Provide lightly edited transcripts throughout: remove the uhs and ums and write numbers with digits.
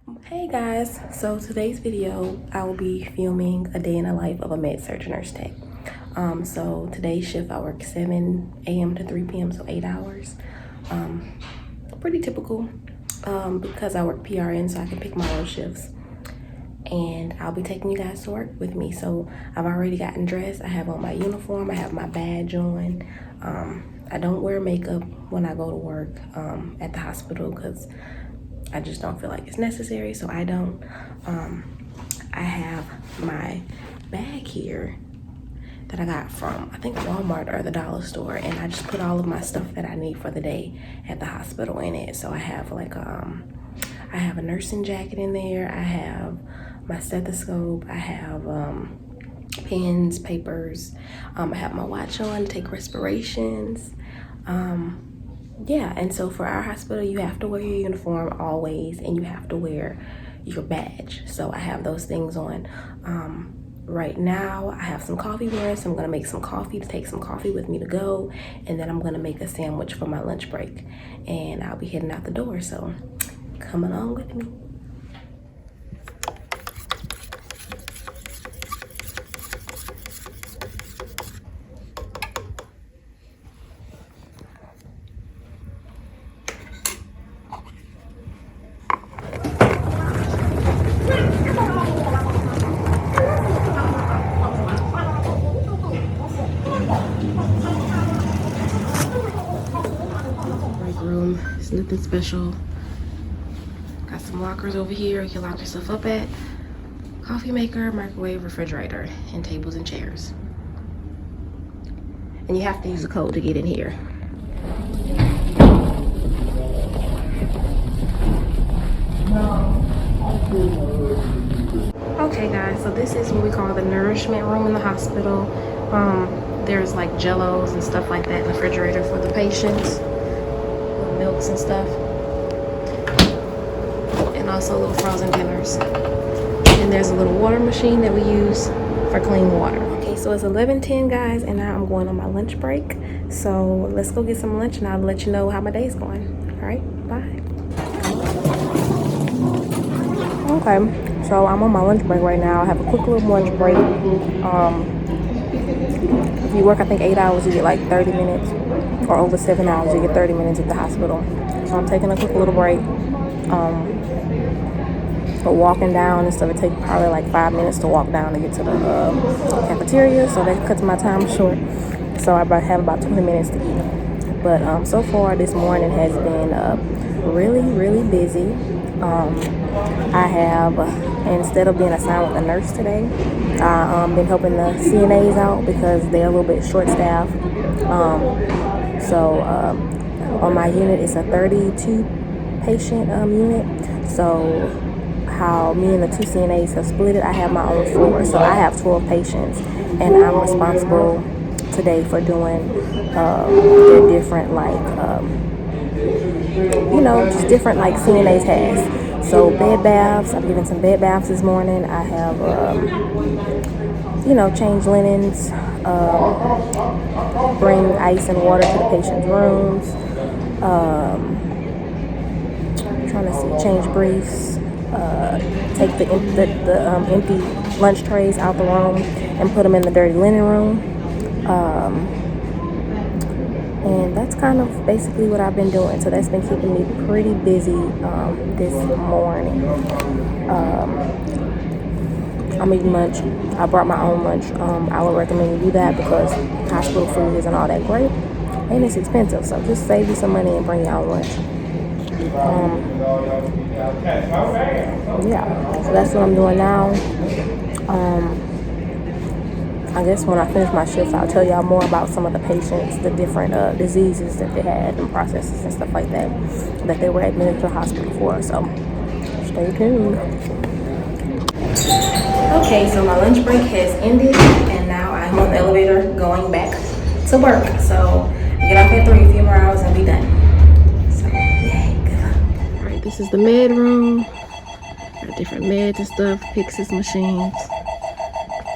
Hey guys, so today's video I will be filming a day in the life of a med-surg nurse tech. So today's shift I work 7 a.m. to 3 p.m. so 8 hours. Pretty typical because I work PRN so I can pick my own shifts. And I'll be taking you guys to work with me. So I've already gotten dressed. I have on my uniform, I have my badge on. I don't wear makeup when I go to work at the hospital because I just don't feel like it's necessary, so I don't. I have my bag here that I got from, I think, Walmart or the dollar store, and I just put all of my stuff that I need for the day at the hospital in it. So I have like I have a nursing jacket in there, I have my stethoscope, I have pens, papers, I have my watch on to take respirations. Yeah, and so for our hospital, you have to wear your uniform always, and you have to wear your badge. So I have those things on. Right now, I have some coffee brewing, so I'm gonna make some coffee to take some coffee with me to go, and then I'm gonna make a sandwich for my lunch break, and I'll be heading out the door, so come along with me. Room. It's nothing special. Got some lockers over here you can lock yourself up at. Coffee maker, microwave, refrigerator, and tables and chairs. And you have to use a code to get in here. Okay guys, so this is what we call the Nourishment Room in the hospital. There's like jellos and stuff like that in the refrigerator for the patients. Milks and stuff, and also little frozen dinners. And there's a little water machine that we use for clean water. Okay, so it's 11:10 guys, and now I'm going on my lunch break. So let's go get some lunch and I'll let you know how my day's going. All right, bye. Okay, so I'm on my lunch break right now. I have a quick little lunch break. If you work, I think 8 hours, you get like 30 minutes. Or over 7 hours, you get 30 minutes at the hospital. So I'm taking a quick little break. But walking down and stuff, it takes probably like 5 minutes to walk down to get to the cafeteria. So that cuts my time short. So I have about 20 minutes to eat. But so far this morning has been really, really busy. I have, instead of being assigned with a nurse today, I've been helping the CNAs out because they're a little bit short-staffed. So on my unit, it's a 32 patient unit. So how me and the two CNAs have split it, I have my own floor. So I have 12 patients, and I'm responsible today for doing their different, like, just different like CNA tasks. So bed baths, I'm giving some bed baths this morning. I have, change linens, bring ice and water to the patient's rooms, trying to see, change briefs, take the empty lunch trays out the room and put them in the dirty linen room. And that's kind of basically what I've been doing. So that's been keeping me pretty busy this morning. I'm eating lunch. I brought my own lunch. I would recommend you do that because hospital food isn't all that great. And it's expensive. So just save you some money and bring your own lunch. Yeah. So that's what I'm doing now. I guess when I finish my shifts, I'll tell y'all more about some of the patients, the different diseases that they had and processes and stuff like that they were admitted to the hospital for. So stay tuned. Okay, so my lunch break has ended, and now I'm on the elevator going back to work. So I get off at 3, a few more hours, and be done. So yay, good luck. All right, this is the med room. Got different meds and stuff, Pyxis machines,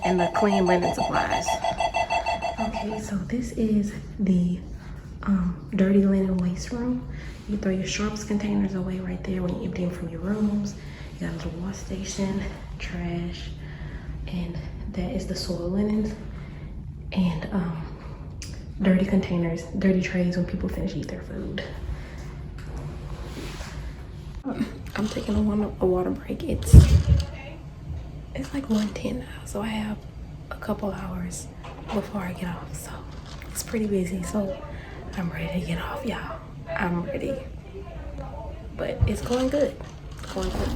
and the clean linen supplies. Okay, so this is the dirty linen waste room. You throw your sharps containers away right there when you empty them from your rooms. You got a little wash station, trash, and that is the soil linens, and dirty containers, dirty trays when people finish eat their food. I'm taking a water break. It's like 1:10 now, so I have a couple hours before I get off. So it's pretty busy. So I'm ready to get off, y'all. I'm ready, but it's going good. It's going good.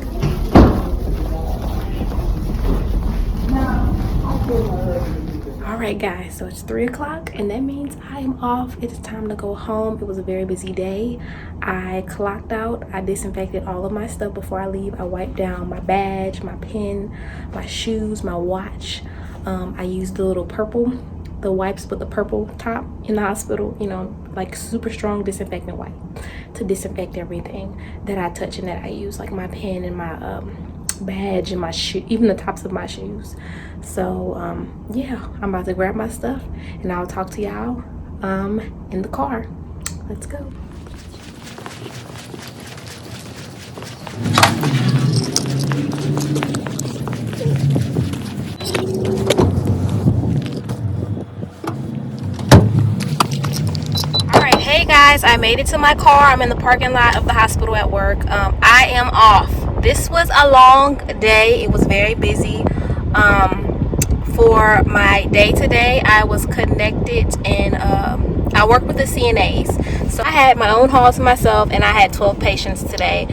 All right, guys, so it's 3 o'clock, and that means I am off. It is time to go home. It was a very busy day. I clocked out. I disinfected all of my stuff before I leave. I wiped down my badge, my pen, my shoes, my watch. I used the little the wipes with the purple top in the hospital, you know, like super strong disinfectant wipe to disinfect everything that I touch and that I use, like my pen and my badge and my shoe, even the tops of my shoes. So yeah, I'm about to grab my stuff and I'll talk to y'all in the car. Let's go. Alright, hey guys, I made it to my car. I'm in the parking lot of the hospital at work. I am off. This was a long day. It was very busy. For my day today, I was connected and I worked with the CNAs. So I had my own hall to myself and I had 12 patients today.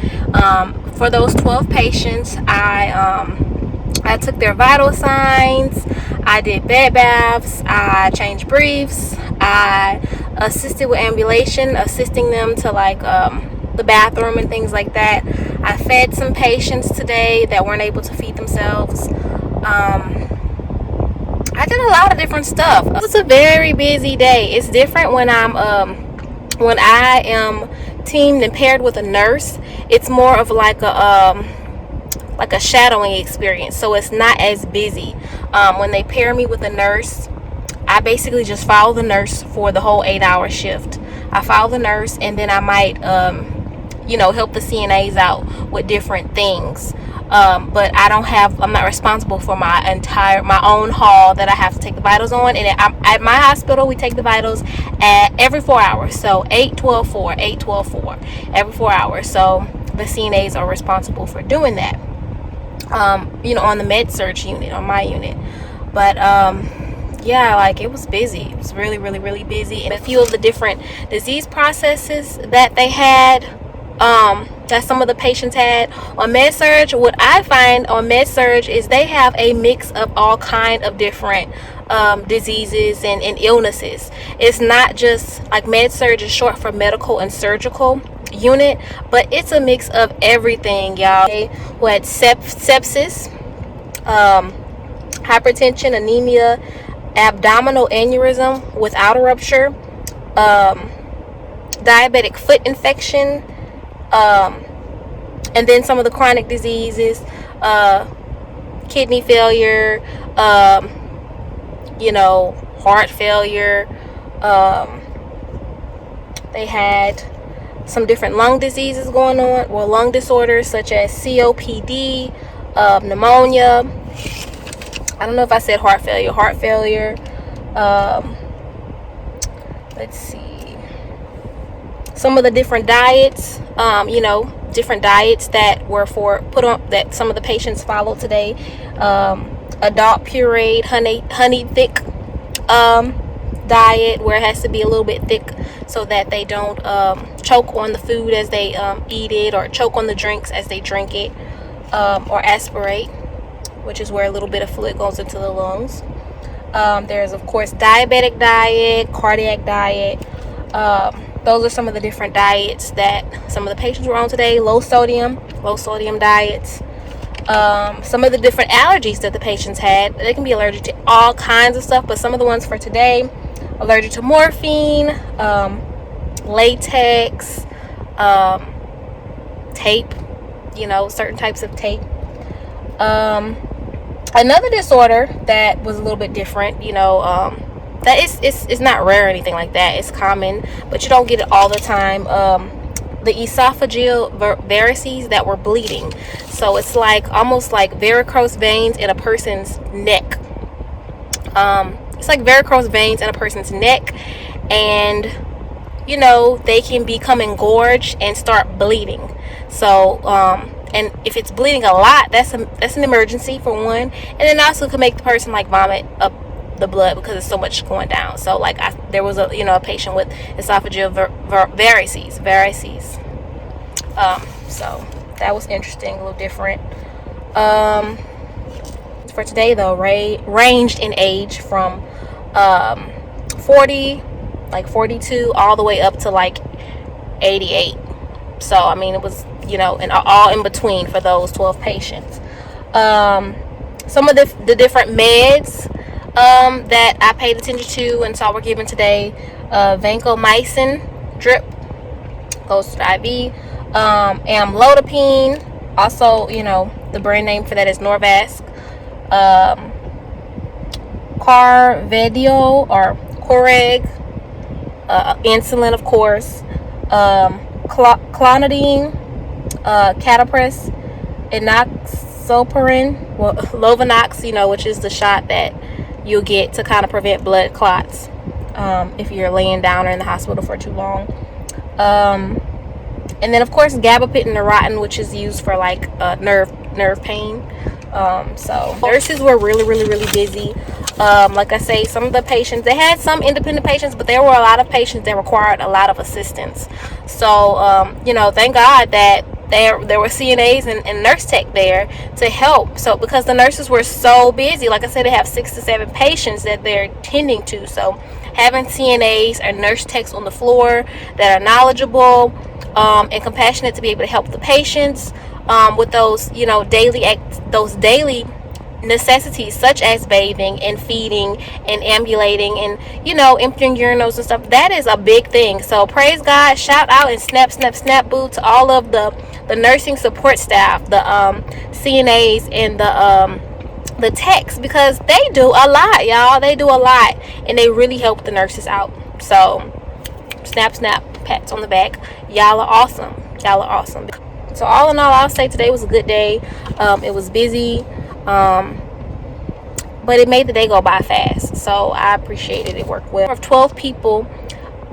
For those 12 patients, I took their vital signs, I did bed baths, I changed briefs, I assisted with ambulation, assisting them to like the bathroom and things like that. I fed some patients today that weren't able to feed themselves. I did a lot of different stuff. It was a very busy day. It's different when when I am teamed and paired with a nurse. It's more of like a shadowing experience, so it's not as busy. When they pair me with a nurse, I basically just follow the nurse for the whole 8-hour shift. I follow the nurse and then I might help the CNAs out with different things. But I'm not responsible for my own hall that I have to take the vitals on. And at my hospital, we take the vitals at every 4 hours. So 8, 12, 4, 8, 12, 4, every 4 hours. So the CNAs are responsible for doing that. On the med surg unit, on my unit. But yeah, like it was busy. It was really, really, really busy. And a few of the different disease processes that they had, that some of the patients had on med surg. What I find on med surg is they have a mix of all kind of different diseases and illnesses. It's not just like med surg is short for medical and surgical unit, but it's a mix of everything, y'all. Who had sepsis, hypertension, anemia, abdominal aneurysm without a rupture, diabetic foot infection, and then some of the chronic diseases, kidney failure, heart failure. They had some different lung diseases going on, or lung disorders such as COPD, pneumonia. I don't know if I said heart failure. Let's see. Some of the different diets, different diets that were that some of the patients followed today. Adult pureed, honey thick diet, where it has to be a little bit thick so that they don't choke on the food as they eat it, or choke on the drinks as they drink it, or aspirate, which is where a little bit of fluid goes into the lungs. There's of course diabetic diet, cardiac diet. Those are some of the different diets that some of the patients were on today. Low sodium diets. Some of the different allergies that the patients had. They can be allergic to all kinds of stuff, but some of the ones for today: allergic to morphine, latex, tape, certain types of tape. Another disorder that was a little bit different, that it's not rare or anything like that. It's common, but you don't get it all the time. the esophageal varices that were bleeding. So it's like almost like varicose veins in a person's neck. It's like varicose veins in a person's neck, and you know, they can become engorged and start bleeding. So and if it's bleeding a lot, that's an emergency for one, and then also can make the person like vomit up the blood because it's so much going down. So like there was a patient with esophageal varices. So that was interesting, a little different. For today though, ranged in age from 42 all the way up to like 88. So I mean, it was and all in between for those 12 patients. Some of the different meds that I paid attention to and saw were given today: vancomycin drip goes to the IV, amlodipine, also the brand name for that is Norvasc, Carvedil or Coreg, insulin of course, clonidine, catapres, enoxaparin, Lovenox, which is the shot that you'll get to kind of prevent blood clots if you're laying down or in the hospital for too long. And then of course gabapentin Neurontin, which is used for like nerve pain. So nurses were really busy. Like I say, some of the patients, they had some independent patients, but there were a lot of patients that required a lot of assistance. So thank God that there were CNAs and nurse tech there to help. So because the nurses were so busy, like I said, they have 6 to 7 patients that they're tending to. So having CNAs and nurse techs on the floor that are knowledgeable and compassionate to be able to help the patients with those daily necessities such as bathing and feeding and ambulating and emptying urinals and stuff, that is a big thing. So praise God, shout out and snap boo to all of the nursing support staff, the CNAs and the techs, because they do a lot, y'all. They do a lot and they really help the nurses out. So snap pats on the back. Y'all are awesome. So all in all, I'll say today was a good day. It was busy, but it made the day go by fast, so I appreciated it. Worked well. Of 12 people,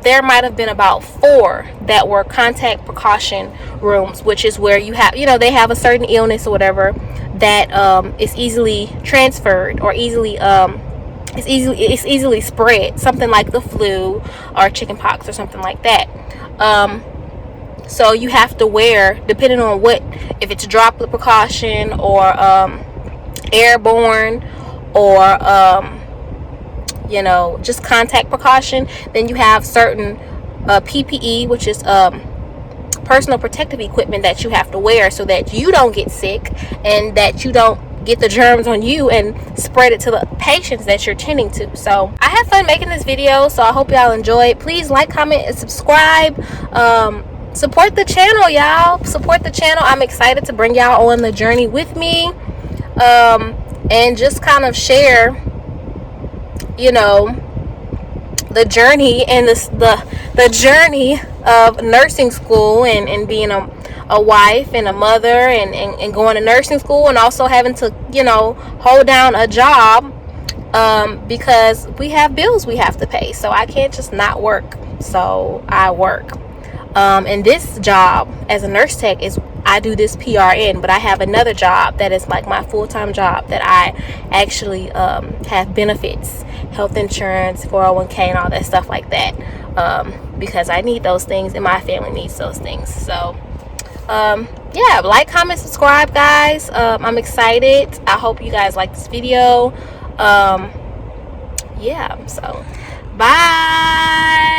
there might have been about 4 that were contact precaution rooms, which is where you have they have a certain illness or whatever that is easily transferred or easily it's easily spread, something like the flu or chickenpox or something like that. So you have to wear, depending on if it's droplet precaution or airborne or just contact precaution, then you have certain PPE, which is personal protective equipment that you have to wear so that you don't get sick and that you don't get the germs on you and spread it to the patients that you're tending to. So I had fun making this video, so I hope y'all enjoy it. Please like, comment, and subscribe. Support the channel, y'all. Support the channel. I'm excited to bring y'all on the journey with me, and just kind of share the journey and the journey of nursing school and being a wife and a mother and going to nursing school, and also having to hold down a job because we have bills we have to pay. So I can't just not work, so I work. And this job as a nurse tech I do this PRN, but I have another job that is like my full-time job that I actually have benefits, health insurance, 401k, and all that stuff like that, because I need those things and my family needs those things. So yeah, like, comment, subscribe, guys. I'm excited. I hope you guys like this video. Yeah, so bye.